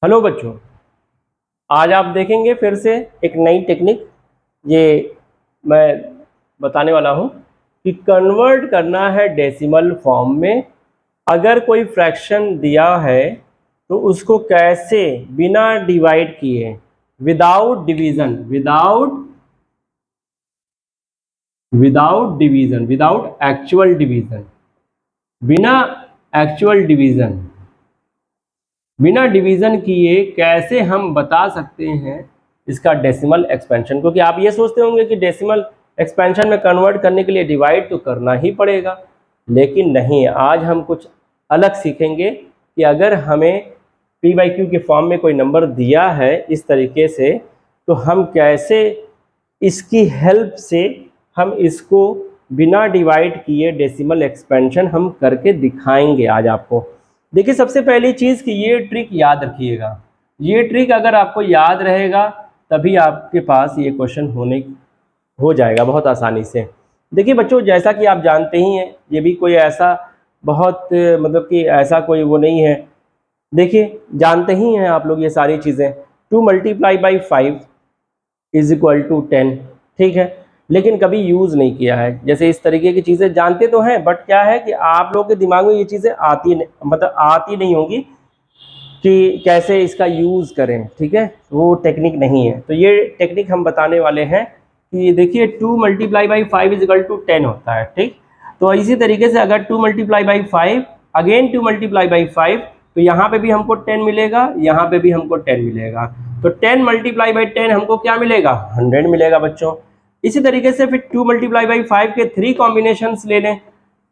Hello बच्चों, आज आप देखेंगे फिर से एक नई टेक्निक। ये मैं बताने वाला हूँ कि कन्वर्ट करना है डेसिमल फॉर्म में। अगर कोई फ्रैक्शन दिया है तो उसको कैसे बिना डिवाइड किए, without division, without actual division, बिना एक्चुअल डिवीजन, बिना डिवीजन किए कैसे हम बता सकते हैं इसका डेसिमल एक्सपेंशन। क्योंकि आप ये सोचते होंगे कि डेसिमल एक्सपेंशन में कन्वर्ट करने के लिए डिवाइड तो करना ही पड़ेगा, लेकिन नहीं। आज हम कुछ अलग सीखेंगे कि अगर हमें पी बाई क्यू के फॉर्म में कोई नंबर दिया है इस तरीके से, तो हम कैसे इसकी हेल्प से हम इसको बिना डिवाइड किए डेसिमल एक्सपेंशन हम करके दिखाएंगे आज आपको। देखिए, सबसे पहली चीज़ कि ये ट्रिक याद रखिएगा। ये ट्रिक अगर आपको याद रहेगा तभी आपके पास ये क्वेश्चन हो जाएगा बहुत आसानी से। देखिए बच्चों, जैसा कि आप जानते ही हैं, ये भी कोई ऐसा बहुत मतलब कि ऐसा कोई वो नहीं है। देखिए, जानते ही हैं आप लोग ये सारी चीज़ें। 2 multiply by 5 is equal to 10, ठीक है, लेकिन कभी यूज़ नहीं किया है। जैसे इस तरीके की चीज़ें जानते तो हैं, बट क्या है कि आप लोगों के दिमाग में ये चीज़ें आती नहीं होंगी कि कैसे इसका यूज़ करें, ठीक है। वो टेक्निक नहीं है, तो ये टेक्निक हम बताने वाले हैं कि देखिए 2 multiply by 5 is equal to 10 होता है, ठीक। तो इसी तरीके से अगर 2 multiply by 5 again 2 multiply by 5, तो यहाँ पे भी हमको 10 मिलेगा, यहाँ पे भी हमको 10 मिलेगा। तो 10 मल्टीप्लाई बाई 10 हमको क्या मिलेगा? 100 मिलेगा बच्चों। इसी तरीके से फिर 2 मल्टीप्लाई बाई 5 के 3 कॉम्बिनेशंस ले लें।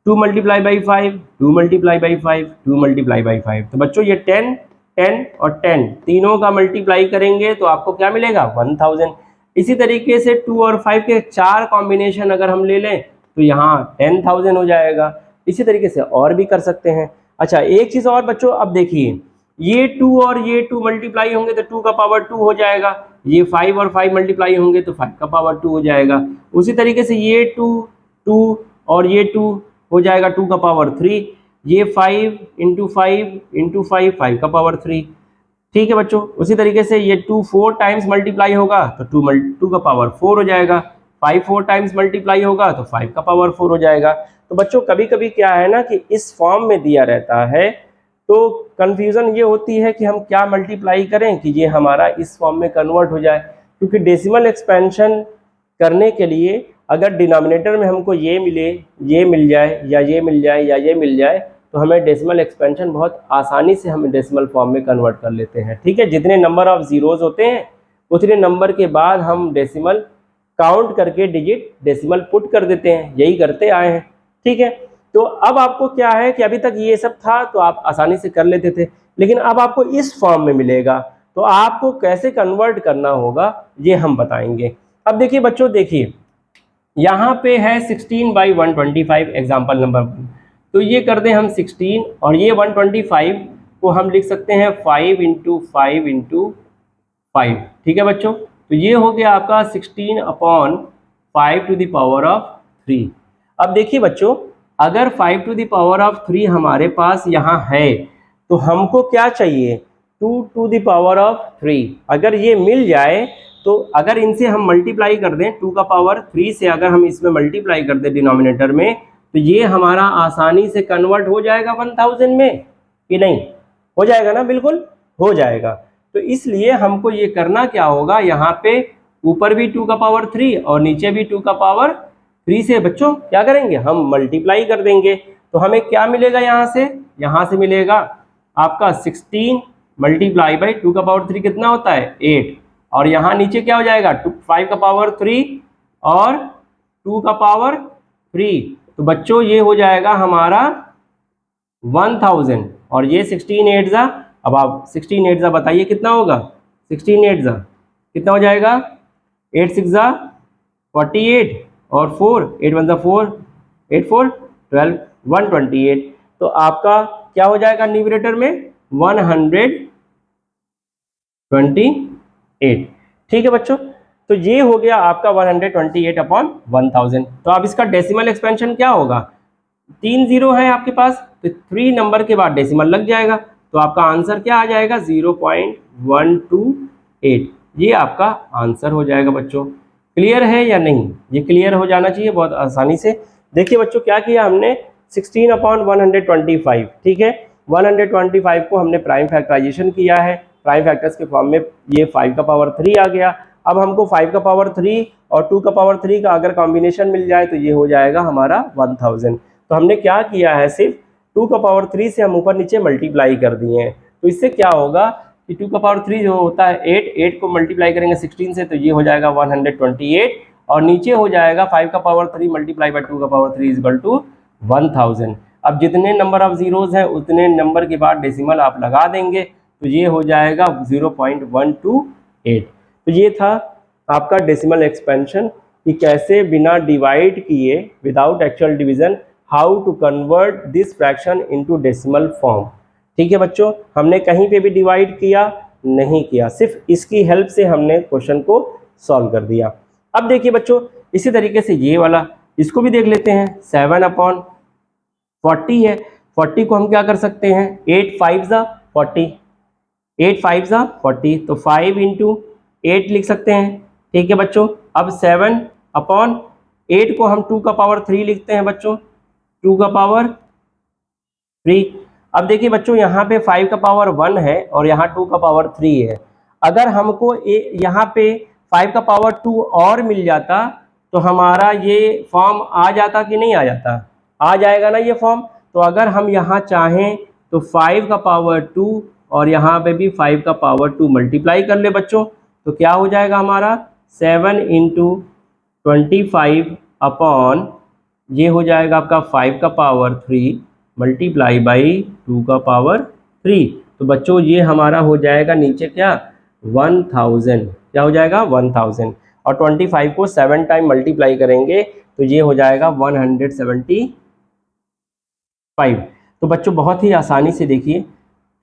2 multiply by 5, 2 multiply by 5, 2 multiply by 5। तो बच्चों ये 10, 10 और 10 तीनों का मल्टीप्लाई करेंगे तो आपको क्या मिलेगा? 1000। इसी तरीके से 2 और 5 के 4 कॉम्बिनेशन अगर हम ले लें तो यहाँ 10,000 हो जाएगा। इसी तरीके से और भी कर सकते हैं। अच्छा, एक चीज़ और बच्चों, अब देखिए, ये 2 और ये 2 मल्टीप्लाई होंगे तो 2 का पावर 2 हो जाएगा। ये 5 और 5 मल्टीप्लाई होंगे तो 5 का पावर 2 हो जाएगा। उसी तरीके से ये 2, 2 और ये 2 हो जाएगा 2 का पावर 3। ये 5 इंटू 5 इंटू 5, 5 का पावर 3, ठीक है बच्चों। उसी तरीके से ये 2 4 टाइम्स मल्टीप्लाई होगा तो 2 का पावर 4 हो जाएगा। 5 4 टाइम्स मल्टीप्लाई होगा तो 5 का पावर 4 हो जाएगा। तो बच्चों कभी कभी क्या है ना कि इस फॉर्म में दिया रहता है तो कंफ्यूजन ये होती है कि हम क्या मल्टीप्लाई करें कि ये हमारा इस फॉर्म में कन्वर्ट हो जाए। क्योंकि डेसिमल एक्सपेंशन करने के लिए अगर डिनोमिनेटर में हमको ये मिले, ये मिल जाए या ये मिल जाए या ये मिल जाए, तो हमें डेसिमल एक्सपेंशन बहुत आसानी से हम डेसिमल फॉर्म में कन्वर्ट कर लेते हैं, ठीक है। जितने नंबर ऑफ जीरोज होते हैं उतने नंबर के बाद हम डेसिमल काउंट करके डिजिट डेसिमल पुट कर देते हैं, यही करते आए हैं, ठीक है। तो अब आपको क्या है कि अभी तक ये सब था तो आप आसानी से कर लेते थे, लेकिन अब आपको इस फॉर्म में मिलेगा तो आपको कैसे कन्वर्ट करना होगा ये हम बताएंगे। अब देखिए बच्चों, देखिए यहाँ पे है 16 बाई 125 एग्जाम्पल नंबर 1। तो ये कर दें हम 16 और ये 125 को हम लिख सकते हैं 5 इंटू 5 इंटू 5, ठीक है बच्चों। तो ये हो गया आपका 16 upon 5 to the power of 3। अब देखिए बच्चों, अगर 5 टू द पावर ऑफ 3 हमारे पास यहाँ है तो हमको क्या चाहिए? 2 टू द पावर ऑफ 3। अगर ये मिल जाए तो अगर इनसे हम मल्टीप्लाई कर दें, 2 का पावर 3 से अगर हम इसमें मल्टीप्लाई कर दें डिनोमिनेटर में, तो ये हमारा आसानी से कन्वर्ट हो जाएगा 1000 में, कि नहीं? हो जाएगा ना? बिल्कुल हो जाएगा। तो इसलिए हमको ये करना क्या होगा, यहाँ पे ऊपर भी 2 का पावर 3 और नीचे भी 2 का पावर 3 से बच्चों क्या करेंगे? हम मल्टीप्लाई कर देंगे। तो हमें क्या मिलेगा यहाँ से मिलेगा आपका 16 मल्टीप्लाई बाई 2 का पावर 3 कितना होता है? 8। और यहाँ नीचे क्या हो जाएगा? 5 का पावर 3 और 2 का पावर 3। तो बच्चों ये हो जाएगा हमारा 1000 और ये 16 8 जा। अब आप 16 8 जा बताइए कितना होगा? 16 8 जा कितना हो जाएगा? 8 6 जा 48 और 4 8 1 जा 4 8 4 12 128। तो आपका क्या हो जाएगा न्यूमरेटर में? 128, ठीक है बच्चों। तो ये हो गया आपका 128 अपॉन 1000। तो अब इसका डेसिमल एक्सपेंशन क्या होगा? 3 जीरो है आपके पास तो 3 नंबर के बाद डेसिमल लग जाएगा। तो आपका आंसर क्या आ जाएगा 0.128। ये आपका आंसर हो जाएगा बच्चों। क्लियर है या नहीं? ये क्लियर हो जाना चाहिए बहुत आसानी से। देखिए बच्चों क्या किया हमने 16/125, ठीक है, 125 को हमने प्राइम फैक्टराइजेशन किया है, प्राइम फैक्टर्स के फॉर्म में ये 5 का पावर 3 आ गया। अब हमको 5 का पावर 3 और 2 का पावर 3 का अगर कॉम्बिनेशन मिल जाए तो ये हो जाएगा हमारा 1000। तो हमने क्या किया है, सिर्फ 2 का पावर 3 से हम ऊपर नीचे मल्टीप्लाई कर दिए हैं। तो इससे क्या होगा कि 2 का पावर 3 जो होता है 8 को मल्टीप्लाई करेंगे 16 से तो ये हो जाएगा 128, और नीचे हो जाएगा 5 का पावर 3 मल्टीप्लाई बाय 2 का पावर 3 इक्वल टू 1000। अब जितने नंबर ऑफ जीरोज हैं उतने नंबर के बाद डेसिमल आप लगा देंगे तो ये हो जाएगा 0.128। तो ये था आपका डेसिमल एक्सपेंशन कि कैसे बिना डिवाइड किए without actual division how to convert this fraction into decimal form. ठीक है बच्चों, हमने कहीं पे भी डिवाइड किया नहीं किया, सिर्फ इसकी हेल्प से हमने क्वेश्चन को सॉल्व कर दिया। अब देखिए बच्चों इसी तरीके से ये वाला इसको भी देख लेते हैं। 7/40 है, 40 को हम क्या कर सकते हैं 8 5 ज़ा 40, 8 5 ज़ा 40, तो 5 × 8 लिख सकते हैं। ठीक है बच्चों, अब 7/8 को हम 2 का पावर 3 लिखते हैं बच्चों, 2 का पावर 3। अब देखिए बच्चों यहाँ पे 5 का पावर 1 है और यहाँ 2 का पावर 3 है। अगर हमको यहाँ पे 5 का पावर 2 और मिल जाता तो हमारा ये फॉर्म आ जाता कि नहीं आ जाता? आ जाएगा ना ये फॉर्म। तो अगर हम यहाँ चाहें तो 5 का पावर 2 और यहाँ पे भी 5 का पावर 2 मल्टीप्लाई कर ले बच्चों, तो क्या हो जाएगा हमारा 7 × 25 अपॉन ये हो जाएगा आपका 5 का पावर 3 मल्टीप्लाई बाई 2 का पावर 3। तो बच्चों ये हमारा हो जाएगा नीचे क्या 1000, क्या हो जाएगा 1000, और 25 को 7 टाइम मल्टीप्लाई करेंगे तो ये हो जाएगा 175। तो बच्चों बहुत ही आसानी से देखिए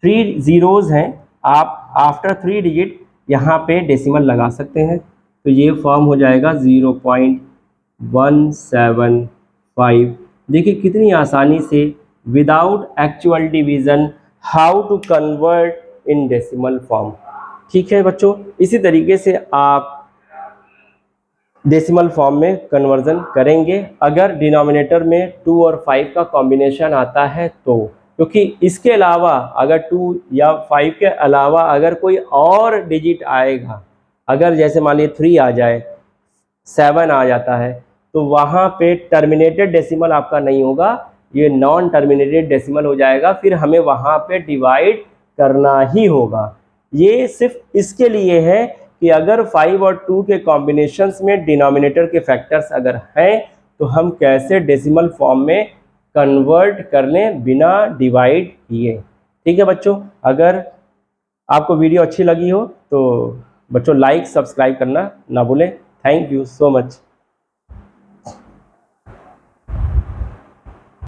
3 जीरोज़ हैं, आप आफ्टर 3 डिजिट यहाँ पे डेसिमल लगा सकते हैं। तो ये फॉर्म हो जाएगा 0.175। देखिए कितनी आसानी से without actual division how to convert in decimal form. ठीक है बच्चों, इसी तरीके से आप डेसिमल फॉर्म में कन्वर्जन करेंगे अगर डिनोमिनेटर में 2 और 5 का कॉम्बिनेशन आता है तो, क्योंकि इसके अलावा अगर 2 या 5 के अलावा अगर कोई और डिजिट आएगा, अगर जैसे मान लीजिए 3 आ जाए, 7 आ जाता है, तो वहाँ पे टर्मिनेटेड डेसिमल आपका नहीं होगा, ये नॉन टर्मिनेटेड डेसिमल हो जाएगा, फिर हमें वहाँ पे डिवाइड करना ही होगा। ये सिर्फ इसके लिए है कि अगर 5 और 2 के कॉम्बिनेशंस में डिनोमिनेटर के फैक्टर्स अगर हैं तो हम कैसे डेसिमल फॉर्म में कन्वर्ट कर लें बिना डिवाइड किए। ठीक है बच्चों, अगर आपको वीडियो अच्छी लगी हो तो बच्चों लाइक सब्सक्राइब करना ना भूलें। Thank you so much.